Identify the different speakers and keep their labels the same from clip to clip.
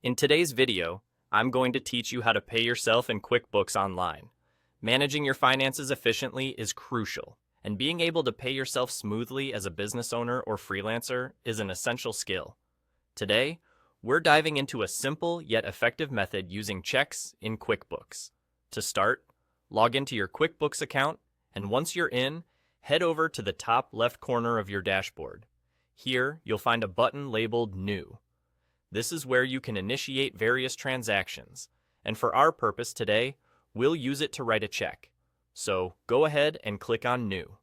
Speaker 1: In today's video, I'm going to teach you how to pay yourself in QuickBooks Online. Managing your finances efficiently is crucial, and being able to pay yourself smoothly as a business owner or freelancer is an essential skill. Today, we're diving into a simple yet effective method using checks in QuickBooks. To start, log into your QuickBooks account, and once you're in, head over to the top left corner of your dashboard. Here, you'll find a button labeled New. This is where you can initiate various transactions, and for our purpose today, we'll use it to write a check. So go ahead and click on New.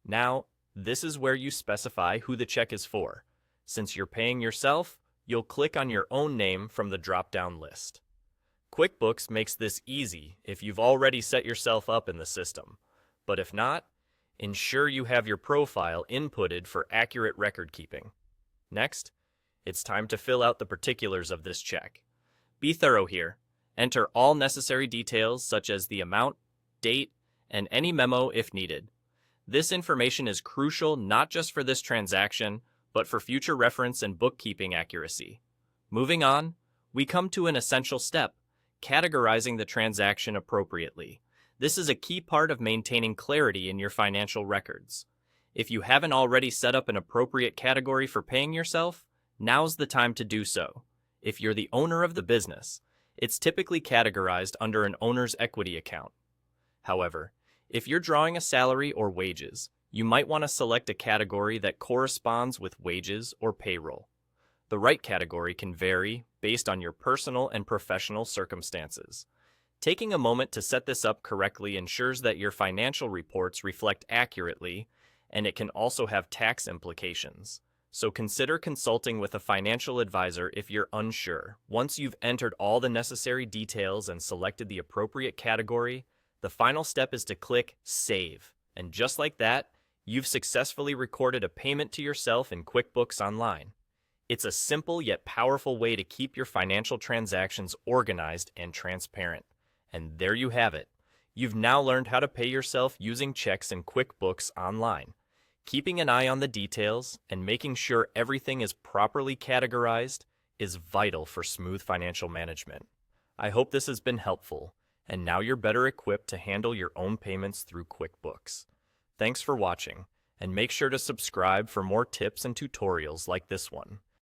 Speaker 1: Now, this is where you specify who the check is for. Since you're paying yourself, you'll click on your own name from the drop-down list. QuickBooks makes this easy if you've already set yourself up in the system, but if not, ensure you have your profile inputted for accurate record keeping. Next, it's time to fill out the particulars of this check. Be thorough here. Enter all necessary details such as the amount, date, and any memo if needed. This information is crucial not just for this transaction, but for future reference and bookkeeping accuracy. Moving on, we come to an essential step, categorizing the transaction appropriately. This is a key part of maintaining clarity in your financial records. If you haven't already set up an appropriate category for paying yourself, now's the time to do so. If you're the owner of the business, it's typically categorized under an owner's equity account. However, if you're drawing a salary or wages, you might want to select a category that corresponds with wages or payroll. The right category can vary based on your personal and professional circumstances. Taking a moment to set this up correctly ensures that your financial reports reflect accurately, and it can also have tax implications. So consider consulting with a financial advisor if you're unsure. Once you've entered all the necessary details and selected the appropriate category, the final step is to click Save. And just like that, you've successfully recorded a payment to yourself in QuickBooks Online. It's a simple yet powerful way to keep your financial transactions organized and transparent. And there you have it. You've now learned how to pay yourself using checks in QuickBooks Online. Keeping an eye on the details and making sure everything is properly categorized is vital for smooth financial management. I hope this has been helpful, and now you're better equipped to handle your own payments through QuickBooks. Thanks for watching, and make sure to subscribe for more tips and tutorials like this one.